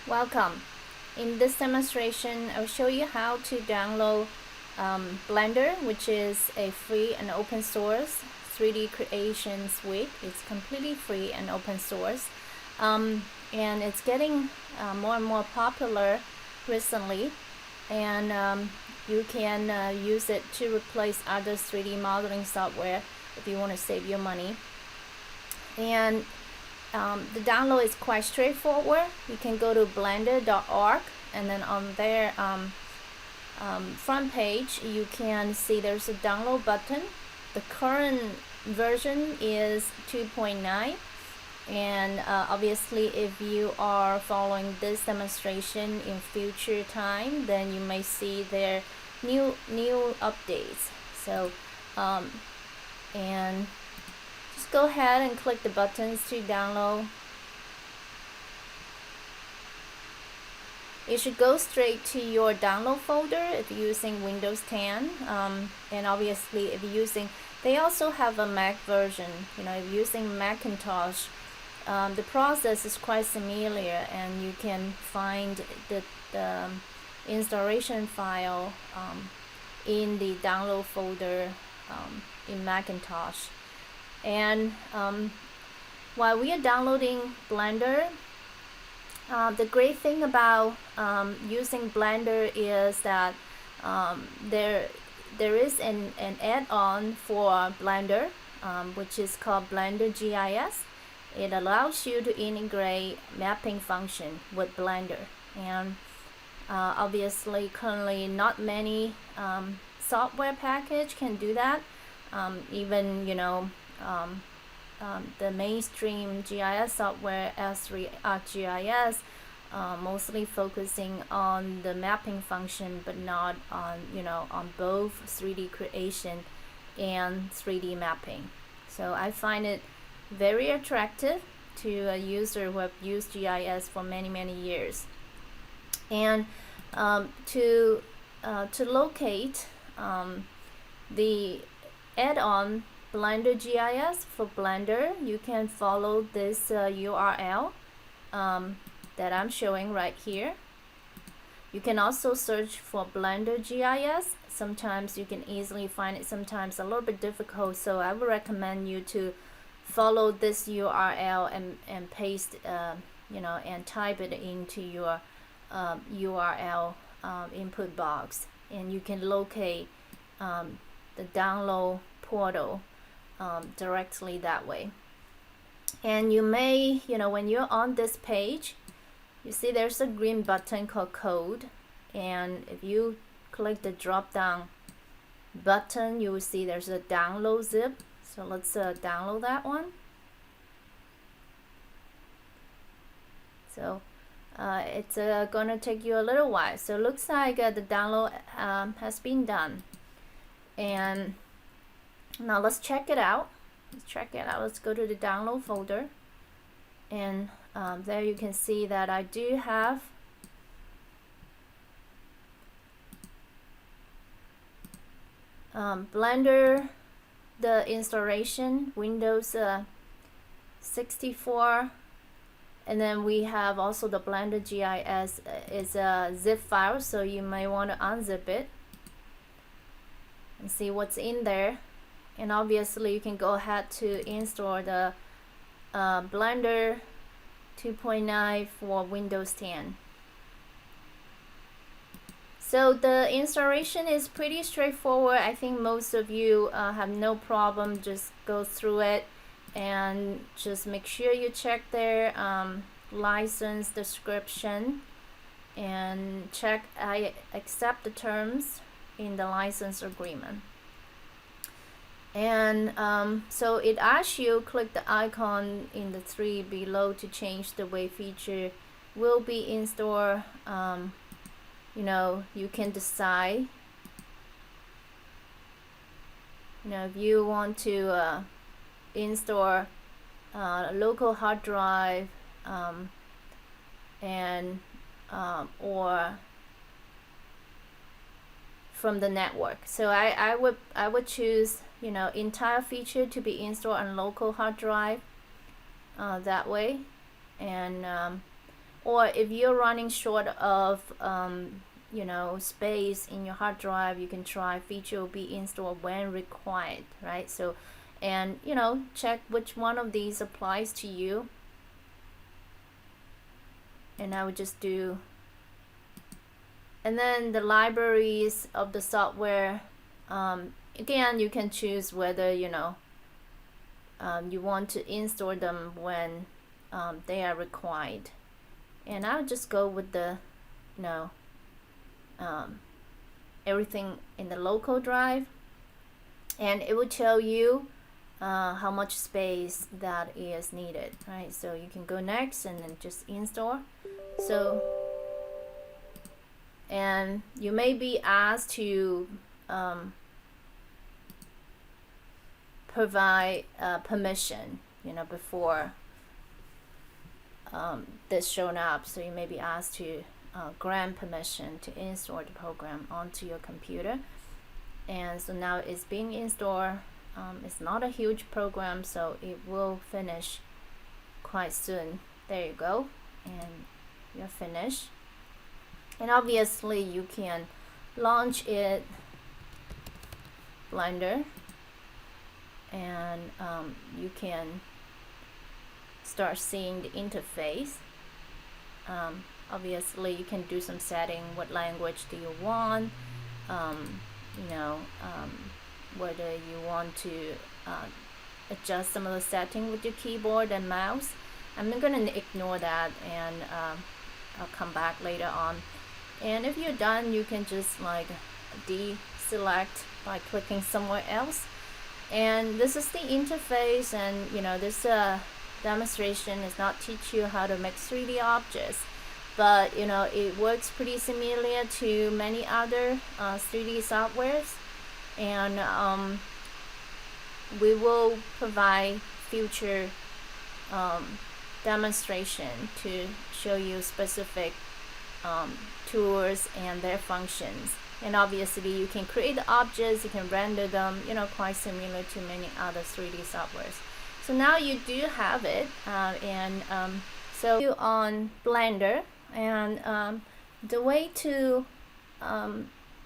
Welcome. In this demonstration, I'll show you how to download Blender, which is a free and open source 3D creation suite. It's completely free and open source, and it's getting more and more popular recently. And you can use it to replace other 3D modeling software if you want to save your money. And the download is quite straightforward. You can go to blender.org, and then on their front page you can see there's a download button. The current version is 2.9, and obviously if you are following this demonstration in future time, then you may see their new updates. So and just go ahead and click the buttons to download. It should go straight to your download folder if you're using Windows 10, and obviously if you're using, they also have a Mac version. If you're using Macintosh, the process is quite similar, and you can find the installation file in the download folder in Macintosh. And while we are downloading Blender, the great thing about using Blender is that there is an add-on for Blender, which is called BlenderGIS. It allows you to integrate mapping function with Blender, and obviously currently not many software package can do that. Even the mainstream GIS software S3 ArcGIS mostly focusing on the mapping function, but not on on both 3D creation and 3D mapping. So I find it very attractive to a user who have used GIS for many years. And to locate the add-on BlenderGIS for Blender, you can follow this URL that I'm showing right here. You can also search for BlenderGIS. Sometimes you can easily find it, sometimes a little bit difficult, so I would recommend you to follow this URL and paste and type it into your URL input box, and you can locate the download portal directly that way. And you may, when you're on this page, you see there's a green button called code, and if you click the drop down button, you will see there's a download zip. So let's download that one. So it's gonna take you a little while. So it looks like the download has been done, and now let's check it out. Let's go to the download folder, and there you can see that I do have Blender, the installation, Windows 64, and then we have also the BlenderGIS is a zip file, so you may want to unzip it and see what's in there. And obviously you can go ahead to install the Blender 2.9 for Windows 10. So the installation is pretty straightforward. I think most of you have no problem. Just go through it and just make sure you check their license description and check I accept the terms in the license agreement. And so it asks you click the icon in the 3 below to change the way feature will be installed. You can decide if you want to install local hard drive and or from the network. So I would choose entire feature to be installed on local hard drive that way. And or if you're running short of you know, space in your hard drive, you can try feature will be installed when required, right? So, and you know, check which one of these applies to you. And I would just do, and then the libraries of the software, again, you can choose whether, you know, you want to install them when they are required. And I'll just go with the, you know, everything in the local drive, and it will tell you how much space that is needed, right? So you can go next and then just install. So, and you may be asked to provide permission, you know, before this shown up. So you may be asked to grant permission to install the program onto your computer. And so now it's being installed. It's not a huge program, so it will finish quite soon. There you go, and you're finished. And obviously you can launch it, Blender, and you can start seeing the interface. Obviously you can do some setting, what language do you want, you know, whether you want to adjust some of the setting with your keyboard and mouse. I'm going to ignore that, and I'll come back later on. And if you're done, you can just like deselect by clicking somewhere else. And this is the interface, and you know, this demonstration is not teach you how to make 3D objects, but you know, it works pretty similar to many other 3D softwares. And we will provide future demonstration to show you specific tools and their functions. And obviously you can create the objects, you can render them, you know, quite similar to many other 3D softwares. So now you do have it, and so on Blender, and the way to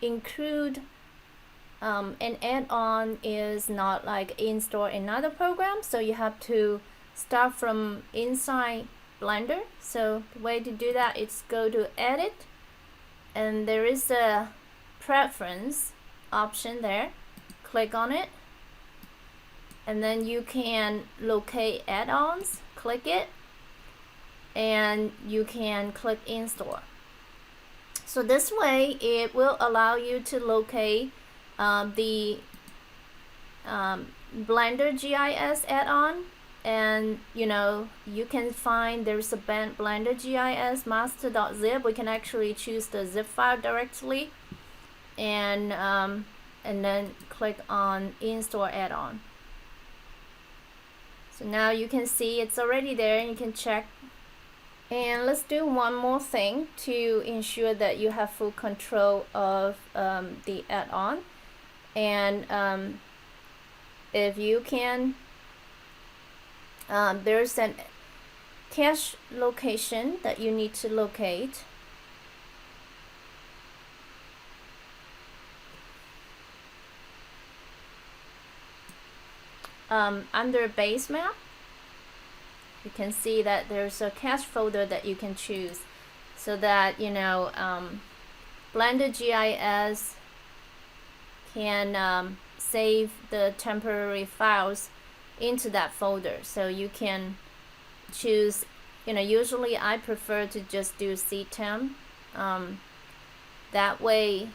include an add-on is not like install another program, so you have to start from inside Blender. So the way to do that is go to Edit, and there is a Preference option there. Click on it, and then you can locate add-ons, click it, and you can click Install. So this way it will allow you to locate the BlenderGIS add-on, and you know, you can find there's a BlenderGIS master.zip. We can actually choose the zip file directly, and then click on Install add-on. So now you can see it's already there, and you can check. And let's do one more thing to ensure that you have full control of the add-on. And if you can, there's an cache location that you need to locate. Under base map, you can see that there's a cache folder that you can choose, so that you know, BlenderGIS can save the temporary files into that folder. So you can choose, you know, usually I prefer to just do ctemp. That way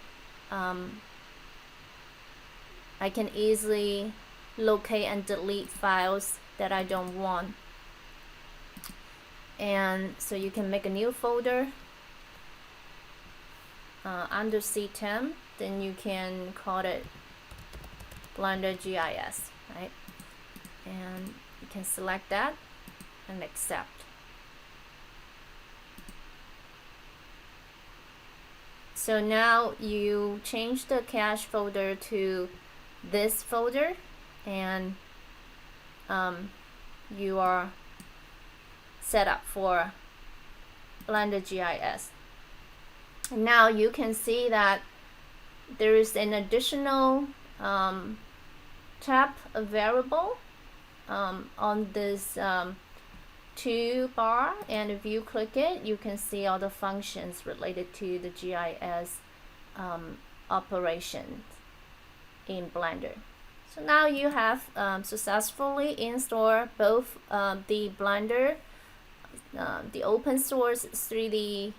I can easily locate and delete files that I don't want. And so you can make a new folder under ctemp, then you can call it BlenderGIS, right? And you can select that and accept. So now you change the cache folder to this folder, and you are set up for BlenderGIS. And now you can see that there is an additional tab variable on this toolbar, and if you click it, you can see all the functions related to the GIS operations in Blender. So now you have successfully installed both the Blender, the open source 3D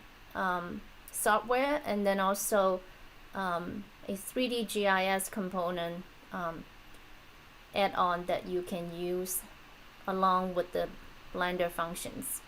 software, and then also a 3D GIS component add-on that you can use along with the Blender functions.